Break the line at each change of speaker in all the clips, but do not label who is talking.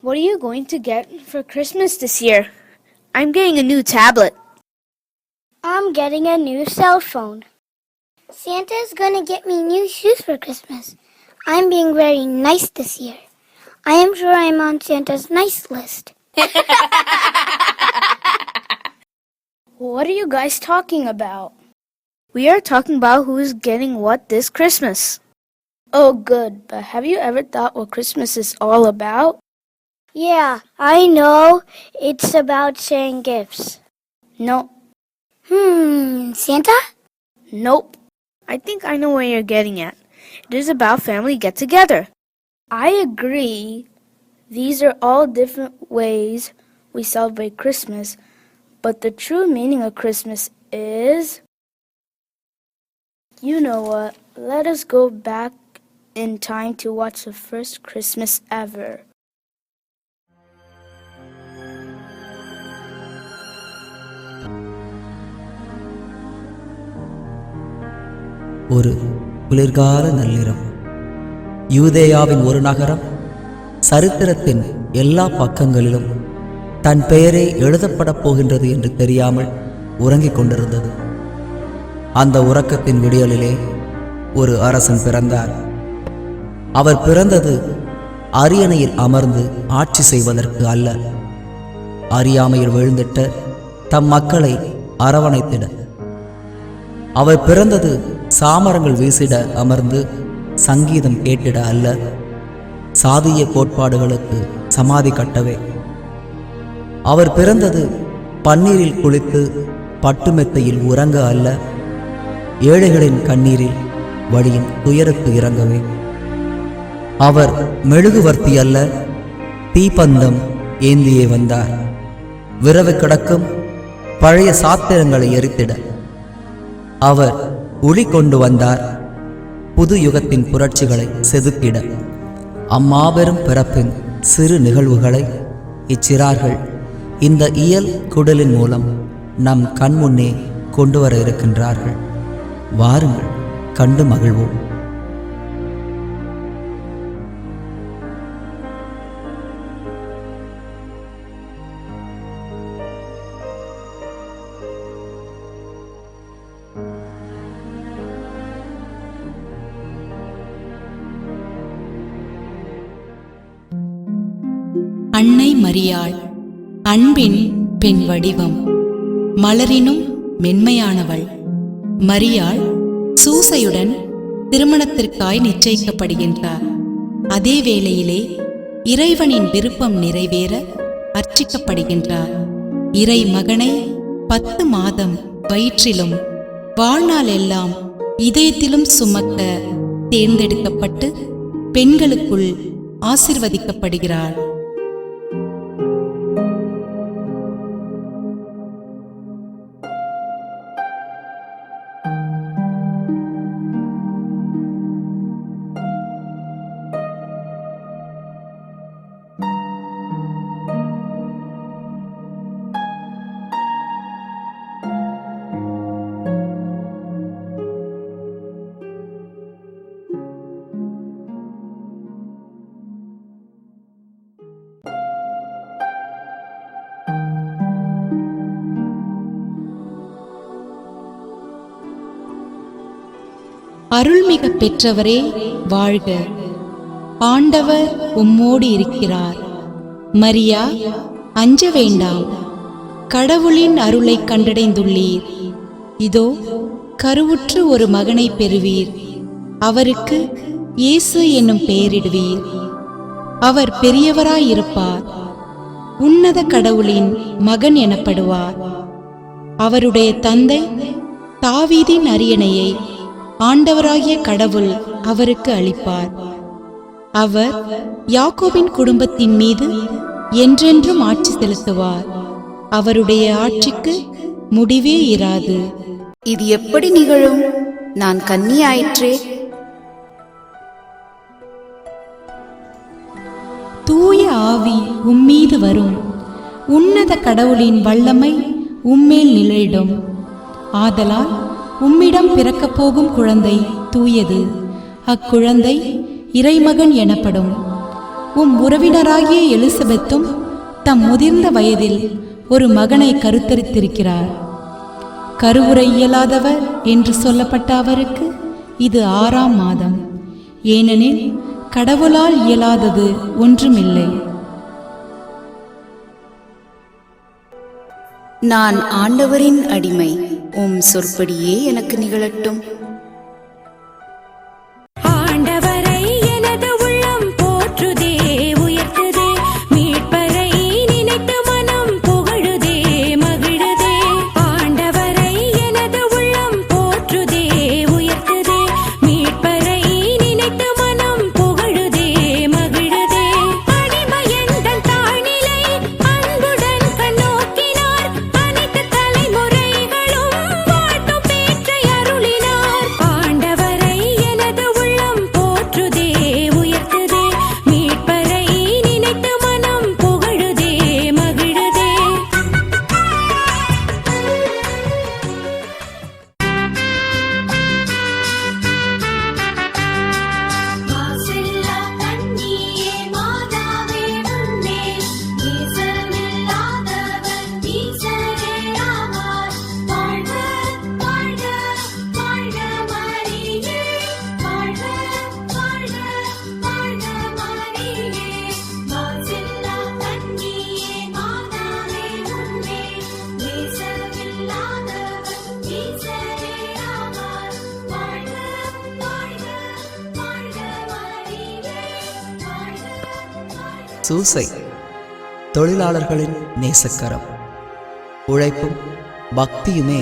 What are you going to get for Christmas this year? I'm getting a new tablet.
I'm getting a new cell phone. Santa's gonna get me new shoes for Christmas. I'm being very nice this year. I am sure I'm on Santa's nice list.
What are you guys talking about? We are talking about who's getting what this Christmas. Oh, good, but have you ever thought what Christmas is all about?
Yeah, I know. It's about sharing gifts.
No.
Santa?
Nope. I think I know where you're getting at. It is about family get-together. I agree. These are all different ways we celebrate Christmas, but the true meaning of Christmas is... You know what? Let us go back in time to watch the first Christmas ever.
ஒரு குளிர்கால நள்ளிரவு யூதேயாவின் ஒரு நகரம் சரித்திரத்தின் எல்லா பக்கங்களிலும் தன் பெயரே எழுதப்படப் போகின்றது என்று தெரியாமல் உறங்கிக் கொண்டிருந்தது. அந்த உறக்கத்தின் விடியலிலே ஒரு அரசன் பிறந்தார். அவர் பிறந்தது அரியணையில் அமர்ந்து ஆட்சி செய்வதற்கு அல்ல, அறியாமையில் விழுந்திட்ட தம் மக்களை அரவணைத்திட. அவர் பிறந்தது சாமரங்கள் வீசிட அமர்ந்து சங்கீதம் கேட்டிட அல்ல, சாதிய கோட்பாடுகளுக்கு சமாதி கட்டவே. அவர் பிறந்தது பன்னீரில் குளித்து பட்டுமெத்தையில் உறங்க அல்ல, ஏழைகளின் கண்ணீரில் வழியின் துயருக்கு இறங்கவே. அவர் மெழுகுவர்த்தி அல்ல, தீப்பந்தம் ஏந்தியே வந்தார், விரவு கிடக்கும் பழைய சாத்திரங்களை எரித்திட. அவர் ஒளி கொண்டு வந்தார், புது யுகத்தின் புரட்சிகளை செதுக்கிட. அம்மாபெரும் பிறப்பின் சிறு நிகழ்வுகளை இச்சிறார்கள் இந்த இயல் குடலின் மூலம் நம் கண்முன்னே கொண்டு வர இருக்கின்றார்கள். வாருங்கள், கண்டு மகிழ்வோம்.
அன்னை மரியாள் அன்பின் பெண் வடிவம், மலரினும் மென்மையானவள். மரியாள் சூசையுடன் திருமணத்திற்காய் நிச்சயிக்கப்படுகின்றார். அதே வேளையிலே இறைவனின் விருப்பம் நிறைவேற அர்ச்சிக்கப்படுகின்றார். இறை மகனை 10 மாதம் வயிற்றிலும் வாழ்நாள் எல்லாம் இதயத்திலும் சுமக்க தேர்ந்தெடுக்கப்பட்டு பெண்களுக்குள் ஆசிர்வதிக்கப்படுகிறாள். அருள்மிக பெற்றவரே வாழ்க, ஆண்டவர் உம்மோடு இருக்கிறார். மரியா, அஞ்ச வேண்டாம், கடவுளின் அருளை கண்டடைந்துள்ளீர். இதோ கருவுற்று ஒரு மகனை பெறுவீர், அவருக்கு இயேசு என்னும் பெயரிடுவீர். அவர் பெரியவராயிருப்பார், உன்னத கடவுளின் மகன் எனப்படுவார். அவருடைய தந்தை தாவீதின் அரியணையை ஆண்டவராகிய கடவுள் அவருக்கு அளிப்பார். அவர் யாக்கோபின் குடும்பத்தின் மீது என்றென்றும் ஆட்சி செலுத்துவார். அவருடைய ஆட்சிக்கு முடிவே இராது.
இது எப்படி நிகழும்? நான் கன்னி ஆயிற்றே.
தூய ஆவி உம்மீது வரும், உன்னத கடவுளின் வல்லமை உம்மேல் நிழலிடும். ஆதலால் உம்மிடம் பிறக்கப் போகும் குழந்தை தூயது, அக்குழந்தை இறைமகன் எனப்படும். உறவினராகிய எலிசபெத்தும் தம் முதிர்ந்த வயதில் ஒரு மகனை கருத்தரித்திருக்கிறார். கருவுரை இயலாதவர் என்று சொல்லப்பட்ட அவருக்கு இது 6ஆம் மாதம். ஏனெனில் கடவுளால் இயலாதது ஒன்றுமில்லை.
நான் ஆண்டவரின் அடிமை, உம் சொற்படியே எனக்கு நிகழட்டும்.
சூசை தொழிலாளர்களின் நேசக்கரம். உழைப்பும் பக்தியுமே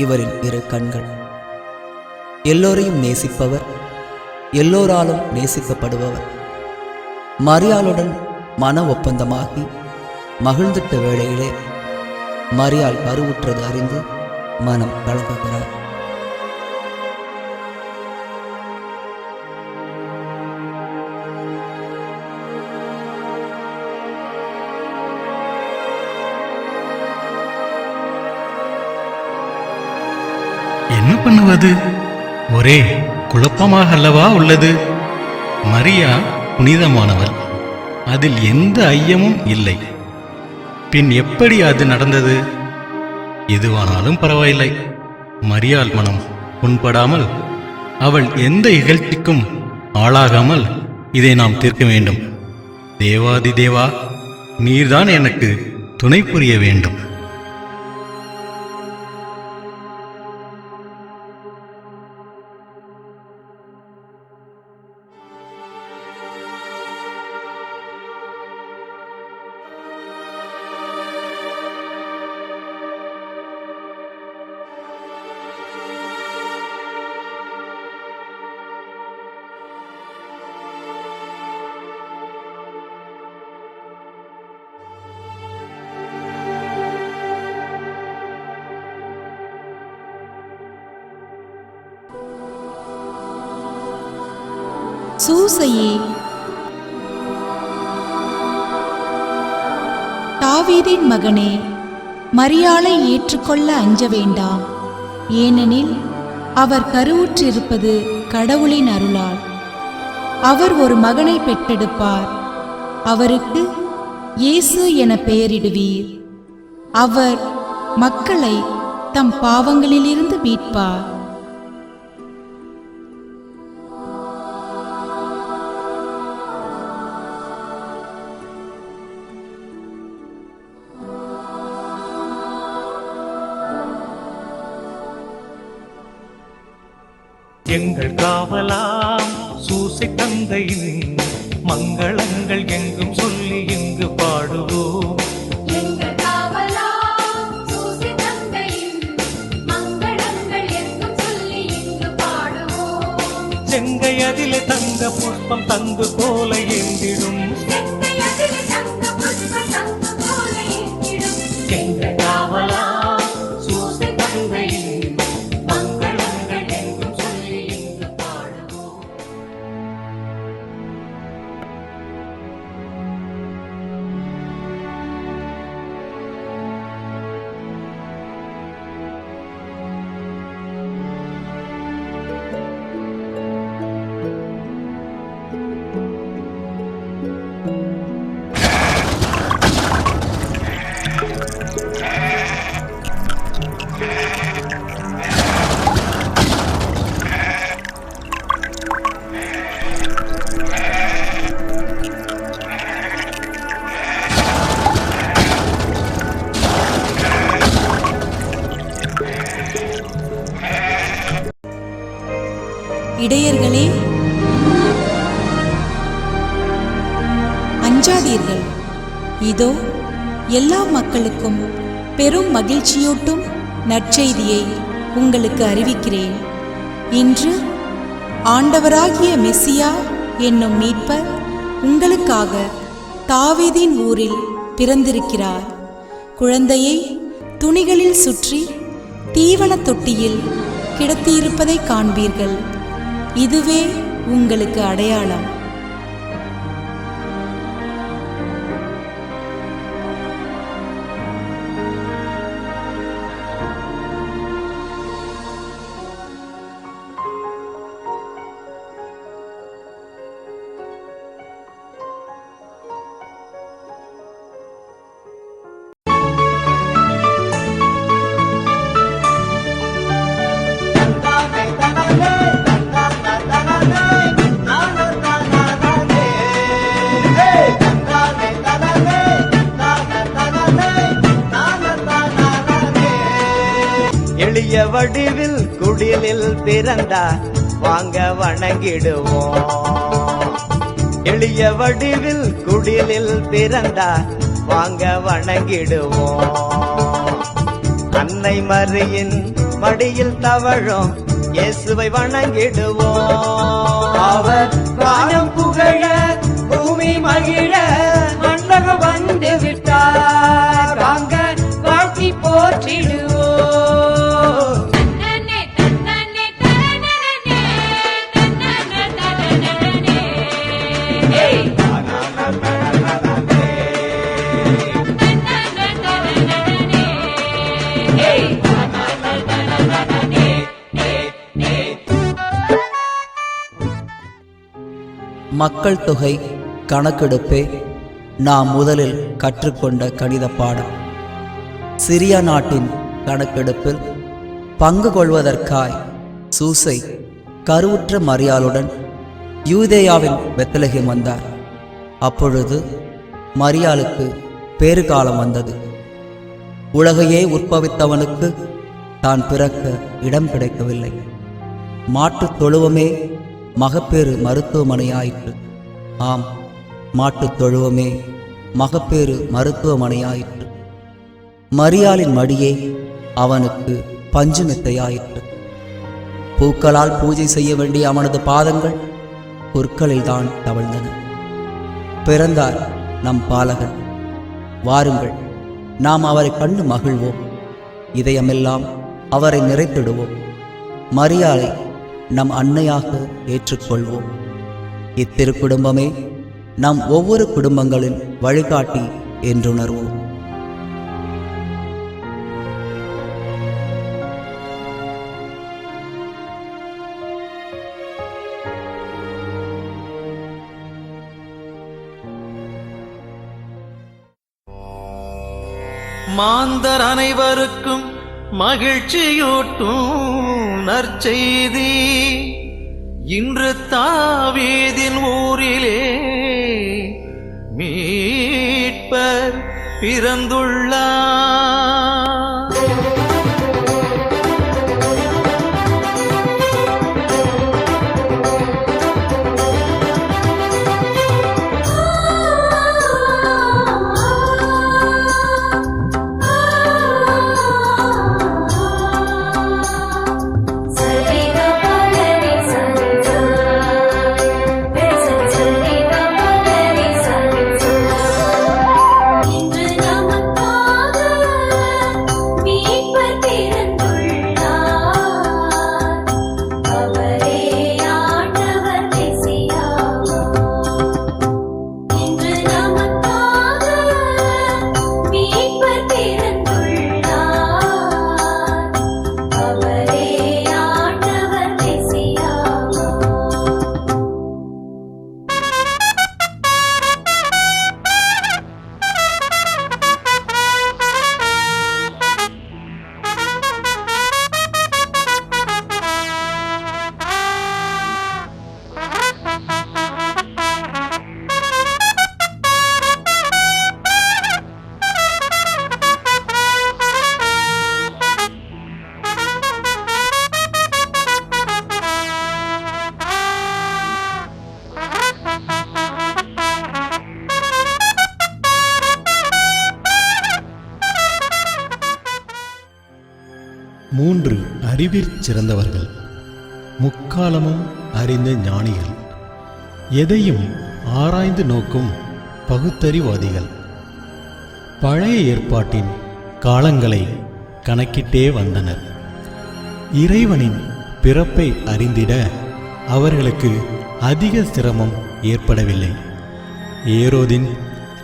இவரின் 2 கண்கள். எல்லோரையும் நேசிப்பவர், எல்லோராலும் நேசிக்கப்படுபவர். மரியாளுடன் மன ஒப்பந்தமாகி மகிழ்ந்திட்ட வேளையிலே மரியாள் கருவுற்றது அறிந்து மனம் கலங்குகிறார்.
என்ன பண்ணுவது? ஒரே குழப்பமாக அல்லவா உள்ளது. மரியா புனிதமானவள், அதில் எந்த ஐயமும் இல்லை. பின் எப்படி அது நடந்தது? எதுவானாலும் பரவாயில்லை. மரியாள் மனம் புண்படாமல், அவள் எந்த இகழ்ச்சிக்கும் ஆளாகாமல் இதை நாம் தீர்க்க வேண்டும். தேவாதி தேவா, நீர்தான் எனக்கு துணை புரிய வேண்டும்.
சூசையே, தாவீதின் மகனே, மரியாளை ஏற்றுக்கொள்ள அஞ்ச வேண்டாம். ஏனெனில் அவர் கருவுற்றிருப்பது கடவுளின் அருளால். அவர் ஒரு மகனை பெற்றெடுப்பார். அவருக்கு இயேசு என பெயரிடுவீர். அவர் மக்களை தம் பாவங்களிலிருந்து மீட்பார்.
எங்கள் காவலாம் சூசை தந்தையின் மங்களங்கள் எங்கும் சொல்லி இங்கு பாடுவோம். செங்கை அதிலே தங்க புஷ்பம் தங்கு போல ஏந்திடும். எங்கள் காவலாம் சூசை தந்தையின் மங்களங்கள் எங்கும் சொல்லி இங்கு பாடுவோம்.
இடையர்களே, அஞ்சாதீர்கள். இதோ எல்லா மக்களுக்கும் பெரும் மகிழ்ச்சியூட்டும் நற்செய்தியை உங்களுக்கு அறிவிக்கிறேன். இன்று ஆண்டவராகிய மெசியா என்னும் மீட்பர் உங்களுக்காக தாவீதின் ஊரில் பிறந்திருக்கிறார். குழந்தையை துணிகளில் சுற்றி தீவனத் தொட்டியில் கிடத்தியிருப்பதை காண்பீர்கள். இதுவே உங்களுக்கு அடையாளம்.
எளிய வடிவில் குடிலில் பிறந்தார், வாங்க வணங்கிடுவோம். எளிய வடிவில் குடிலில் பிறந்தார், வாங்க வணங்கிடுவோம். அன்னை மரியின் மடியில் தவழும் இயேசுவை வணங்கிடுவோம். அவர் வானம் புகழ பூமி மகிழ மன்னகம் வந்து விட்டார், வாங்க வாழ்த்தி போற்றிடுவோம்.
மக்கள் தொகை கணக்கெடுப்பே நாம் முதலில் கற்றுக்கொண்ட கணித பாடம். சிரியா நாட்டின் கணக்கெடுப்பில் பங்கு கொள்வதற்காய் சூசை கருவுற்ற மரியாளுடன் யூதேயாவின் பெத்லகேம் வந்தார். அப்பொழுது மரியாளுக்கு பேறுகாலம் வந்தது. உலகையே உற்பவித்தவனுக்கு தான் பிறக்க இடம் கிடைக்கவில்லை. மாட்டுத் தொழுவமே மகப்பேறு மருத்துவமனையாயிற்று. ஆம், மாட்டுத் தொழுவமே மகப்பேறு மருத்துவமனையாயிற்று. மரியாளின் மடியே அவனுக்கு பஞ்சு மெத்தையாயிற்று. பூக்களால் பூஜை செய்ய வேண்டிய அவனது பாதங்கள் பொற்களில்தான் தவழ்ந்தன. பிறந்தார் நம் பாலகன். வாருங்கள், நாம் அவரை கண்டு மகிழ்வோம். இதயமெல்லாம் அவரை நிறைத்திடுவோம். மரியாளை நம் அன்னையாக ஏற்றுக்கொள்வோம். இத்திருக்குடும்பமே நம் ஒவ்வொரு குடும்பங்களின் வழிகாட்டி என்றுணர்வோம்.
மாந்தர் அனைவருக்கும் மகிழ்ச்சியூட்டும் நற்செய்தி இன்று தாவீதின் ஊரிலே மீட்பர் பிறந்துள்ளார்.
3 அறிவிற் சிறந்தவர்கள், முக்காலமும் அறிந்த ஞானிகள், எதையும் ஆராய்ந்து நோக்கும் பகுத்தறிவாதிகள், பழைய ஏற்பாட்டின் காலங்களை கணக்கிட்டே வந்தனர். இறைவனின் பிறப்பை அறிந்திட அவர்களுக்கு அதிக சிரமம் ஏற்படவில்லை. ஏரோதின்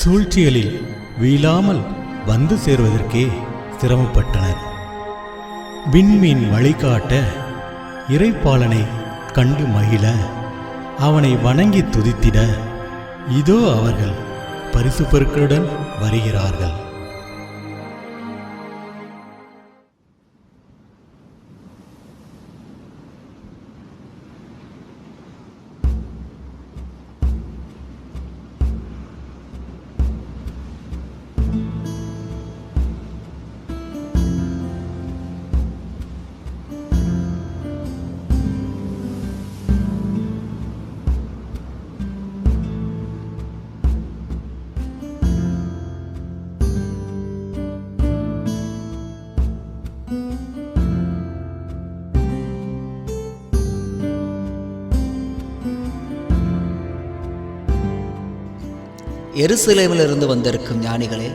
சூழ்ச்சிகளில் வீழாமல் வந்து சேர்வதற்கே சிரமப்பட்டனர். விண்மீன் வழிகாட்ட இறைப்பாலனை கண்டு மகிழ அவனை வணங்கி துதித்திட இதோ அவர்கள் பரிசு பொருட்களுடன் வருகிறார்கள்.
எருசலேமிலிருந்து வந்திருக்கும் ஞானிகளே,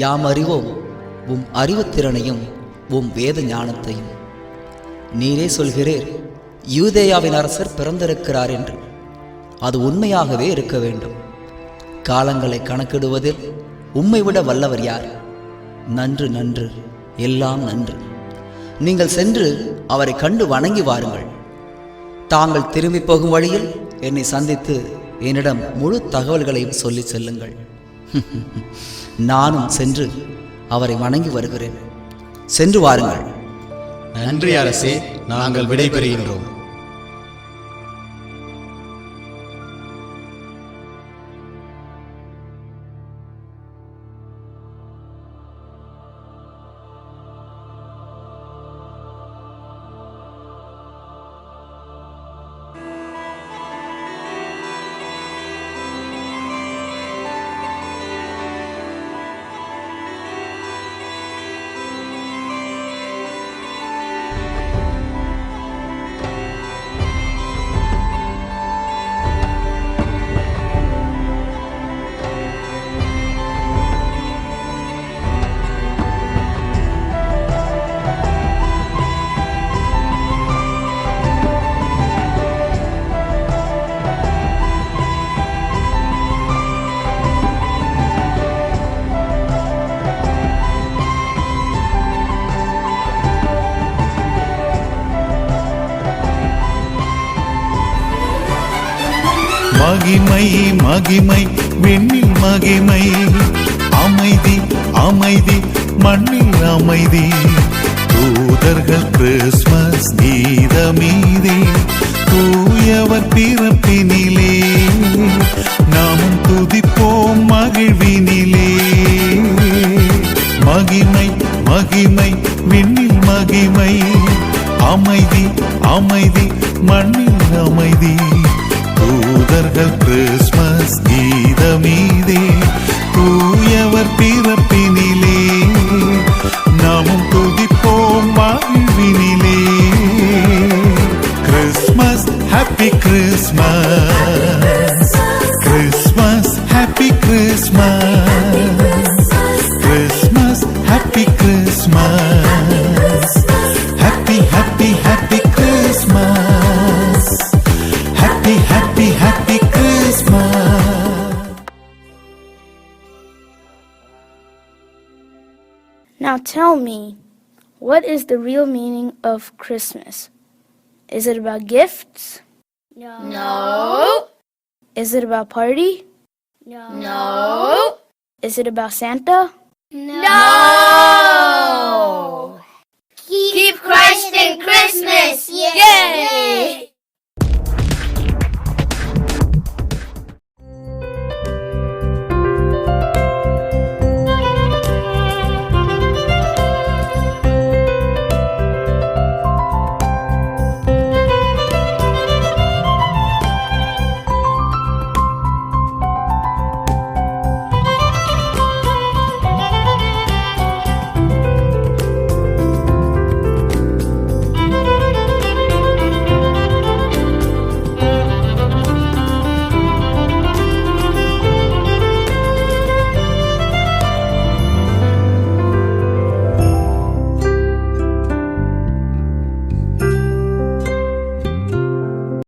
யாம் அறிவோம் உம் அறிவுத்திறனையும் உம் வேத ஞானத்தையும். நீரே சொல்கிறீர், யூதேயாவின் அரசர் பிறந்திருக்கிறார் என்று. அது உண்மையாகவே இருக்க வேண்டும். காலங்களை கணக்கிடுவதில் உம்மை விட வல்லவர் யார்? நன்று நன்று, எல்லாம் நன்று. நீங்கள் சென்று அவரை கண்டு வணங்கி வாருங்கள். தாங்கள் திரும்பி போகும் வழியில் என்னை சந்தித்து என்னிடம் முழு தகவல்களையும் சொல்லி செல்லுங்கள். நானும் சென்று அவரை வணங்கி வருகிறேன். சென்று வாருங்கள்.
நன்றி அரசே, நாங்கள் விடைபெறுகின்றோம்.
மகிமை மகிமை விண்ணில் மகிமை, அமைதி அமைதி மண்ணில் அமைதி. தூதர்கள் கிறிஸ்மஸ் கீதமீதே, தூயவர் பிறப்பினிலே நாமும் துதிப்போம் மகிழ்வினிலே. மகிமை மகிமை விண்ணில் மகிமை, அமைதி அமைதி மண்ணில் அமைதி. தூதர்கள் கிறிஸ்மஸ் கீதமீதே, தூயவர் பிறப்பினிலே நாமும் துதிப்போம் மகிழ்வினிலே. Christmas happy Christmas, Christmas happy Christmas, Christmas happy Christmas, happy happy happy Christmas, happy happy happy Christmas.
Now tell me, what is the real meaning of Christmas? Is it about gifts?
No.
Is it about party?
No.
Is it about Santa?
No. Keep Christ in Christmas. Yay!